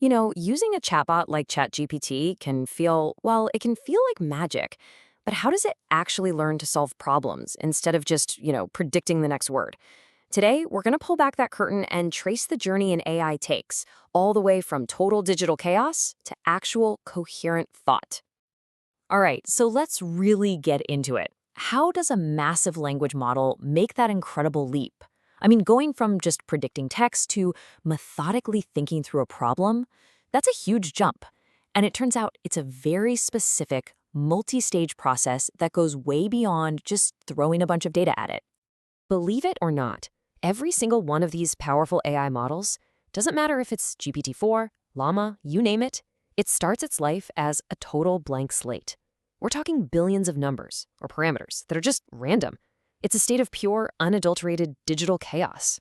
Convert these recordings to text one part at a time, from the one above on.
Using a chatbot like ChatGPT can feel, well, it can feel like magic. But how does it actually learn to solve problems instead of just, predicting the next word? Today, we're going to pull back that curtain and trace the journey an AI takes, all the way from total digital chaos to actual coherent thought. All right, so let's really get into it. How does a massive language model make that incredible leap? I mean, going from just predicting text to methodically thinking through a problem, that's a huge jump. And it turns out it's a very specific, multi-stage process that goes way beyond just throwing a bunch of data at it. Believe it or not, every single one of these powerful AI models, doesn't matter if it's GPT-4, Llama, you name it, it starts its life as a total blank slate. We're talking billions of numbers or parameters that are just random. It's a state of pure, unadulterated digital chaos.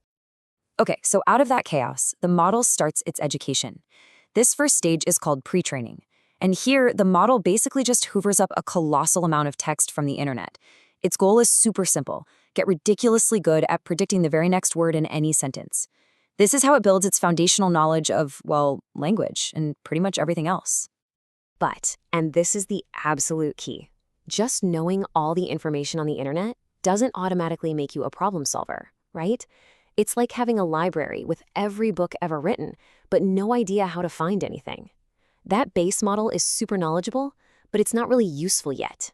Okay, so out of that chaos, the model starts its education. This first stage is called pre-training. And here, the model basically just hoovers up a colossal amount of text from the internet. Its goal is super simple: get ridiculously good at predicting the very next word in any sentence. This is how it builds its foundational knowledge of, well, language and pretty much everything else. But, and this is the absolute key, just knowing all the information on the internet doesn't automatically make you a problem solver, right? It's like having a library with every book ever written, but no idea how to find anything. That base model is super knowledgeable, but it's not really useful yet.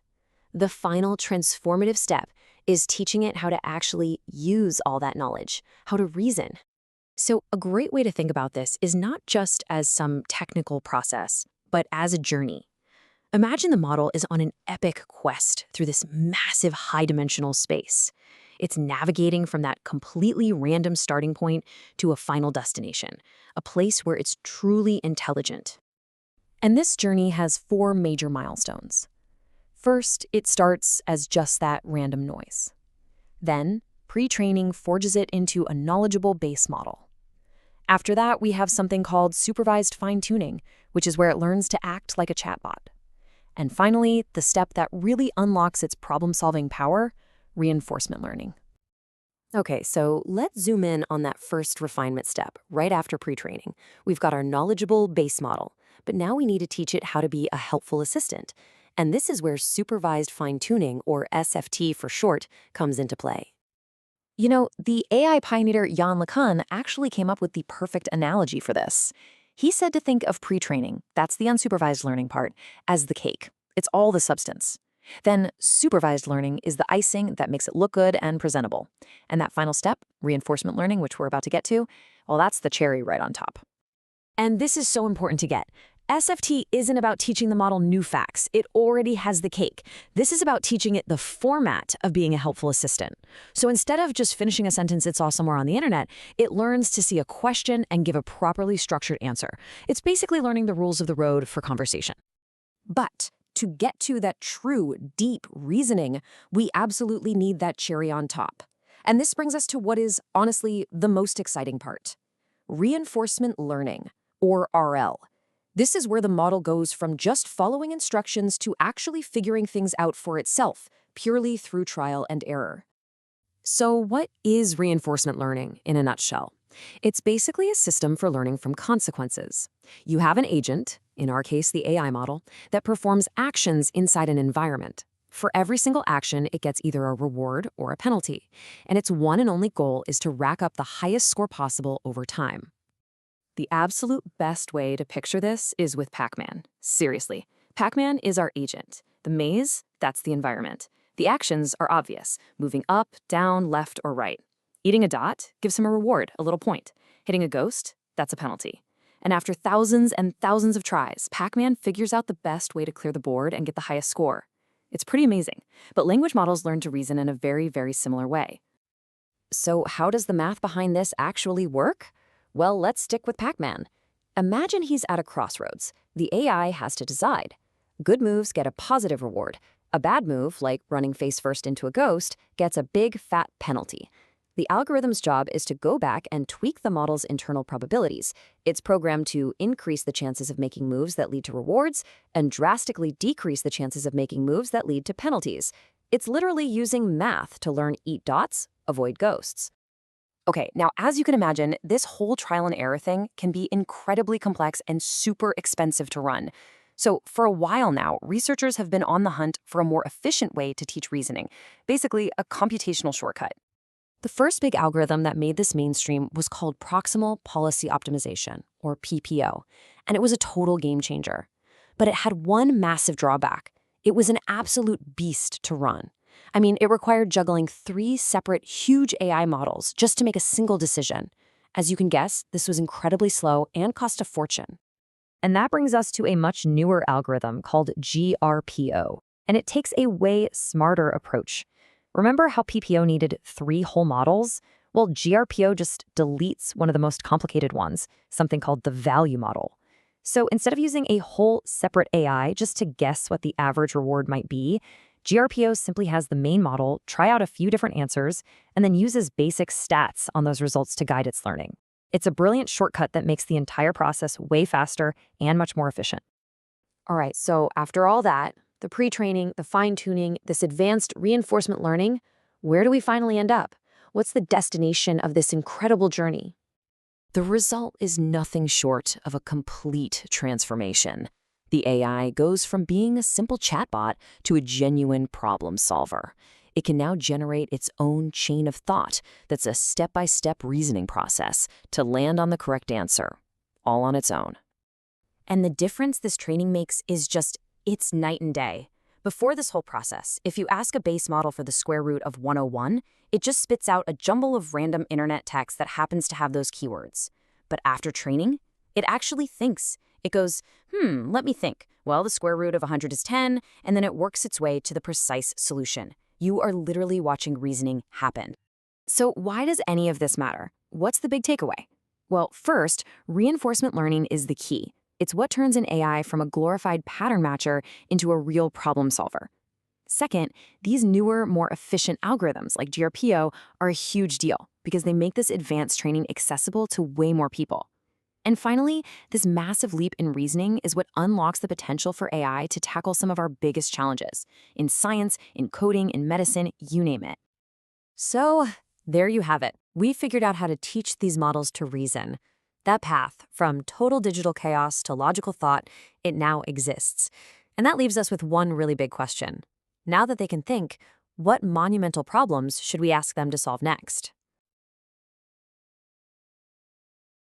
The final transformative step is teaching it how to actually use all that knowledge, how to reason. So a great way to think about this is not just as some technical process, but as a journey. Imagine the model is on an epic quest through this massive high-dimensional space. It's navigating from that completely random starting point to a final destination, a place where it's truly intelligent. And this journey has 4 major milestones. First, it starts as just that random noise. Then, pre-training forges it into a knowledgeable base model. After that, we have something called supervised fine-tuning, which is where it learns to act like a chatbot. And finally, the step that really unlocks its problem-solving power: reinforcement learning. Okay, so let's zoom in on that first refinement step, right after pre-training. We've got our knowledgeable base model, but now we need to teach it how to be a helpful assistant. And this is where supervised fine-tuning, or SFT for short, comes into play. The AI pioneer Yann LeCun actually came up with the perfect analogy for this. He said to think of pre-training, that's the unsupervised learning part, as the cake. It's all the substance. Then supervised learning is the icing that makes it look good and presentable. And that final step, reinforcement learning, which we're about to get to, well, that's the cherry right on top. And this is so important to get. SFT isn't about teaching the model new facts. It already has the cake. This is about teaching it the format of being a helpful assistant. So instead of just finishing a sentence it saw somewhere on the internet, it learns to see a question and give a properly structured answer. It's basically learning the rules of the road for conversation. But to get to that true, deep reasoning, we absolutely need that cherry on top. And this brings us to what is, honestly, the most exciting part: reinforcement learning, or RL. This is where the model goes from just following instructions to actually figuring things out for itself, purely through trial and error. So what is reinforcement learning in a nutshell? It's basically a system for learning from consequences. You have an agent, in our case the AI model, that performs actions inside an environment. For every single action, it gets either a reward or a penalty, and its one and only goal is to rack up the highest score possible over time. The absolute best way to picture this is with Pac-Man. Seriously, Pac-Man is our agent. The maze, that's the environment. The actions are obvious: moving up, down, left, or right. Eating a dot gives him a reward, a little point. Hitting a ghost, that's a penalty. And after thousands and thousands of tries, Pac-Man figures out the best way to clear the board and get the highest score. It's pretty amazing, but language models learn to reason in a very, very similar way. So how does the math behind this actually work? Well, let's stick with Pac-Man. Imagine he's at a crossroads. The AI has to decide. Good moves get a positive reward. A bad move, like running face first into a ghost, gets a big, fat penalty. The algorithm's job is to go back and tweak the model's internal probabilities. It's programmed to increase the chances of making moves that lead to rewards and drastically decrease the chances of making moves that lead to penalties. It's literally using math to learn eat dots, avoid ghosts. Okay, now as you can imagine, this whole trial and error thing can be incredibly complex and super expensive to run. So, for a while now, researchers have been on the hunt for a more efficient way to teach reasoning, basically, a computational shortcut. The first big algorithm that made this mainstream was called Proximal Policy Optimization, or PPO, and it was a total game changer. But it had one massive drawback: it was an absolute beast to run. I mean, it required juggling three separate, huge AI models just to make a single decision. As you can guess, this was incredibly slow and cost a fortune. And that brings us to a much newer algorithm called GRPO, and it takes a way smarter approach. Remember how PPO needed three whole models? Well, GRPO just deletes one of the most complicated ones, something called the value model. So instead of using a whole separate AI just to guess what the average reward might be, GRPO simply has the main model try out a few different answers and then uses basic stats on those results to guide its learning. It's a brilliant shortcut that makes the entire process way faster and much more efficient. All right, so after all that, the pre-training, the fine-tuning, this advanced reinforcement learning, where do we finally end up? What's the destination of this incredible journey? The result is nothing short of a complete transformation. The AI goes from being a simple chatbot to a genuine problem solver. It can now generate its own chain of thought that's a step-by-step reasoning process to land on the correct answer, all on its own. And the difference this training makes is just, it's night and day. Before this whole process, if you ask a base model for the square root of 101, it just spits out a jumble of random internet text that happens to have those keywords. But after training, it actually thinks. It goes, let me think. Well, the square root of 100 is 10, and then it works its way to the precise solution. You are literally watching reasoning happen. So why does any of this matter? What's the big takeaway? Well, first, reinforcement learning is the key. It's what turns an AI from a glorified pattern matcher into a real problem solver. Second, these newer, more efficient algorithms like GRPO are a huge deal because they make this advanced training accessible to way more people. And finally, this massive leap in reasoning is what unlocks the potential for AI to tackle some of our biggest challenges in science, in coding, in medicine, you name it. So, there you have it. We figured out how to teach these models to reason. That path, from total digital chaos to logical thought, it now exists. And that leaves us with one really big question. Now that they can think, what monumental problems should we ask them to solve next?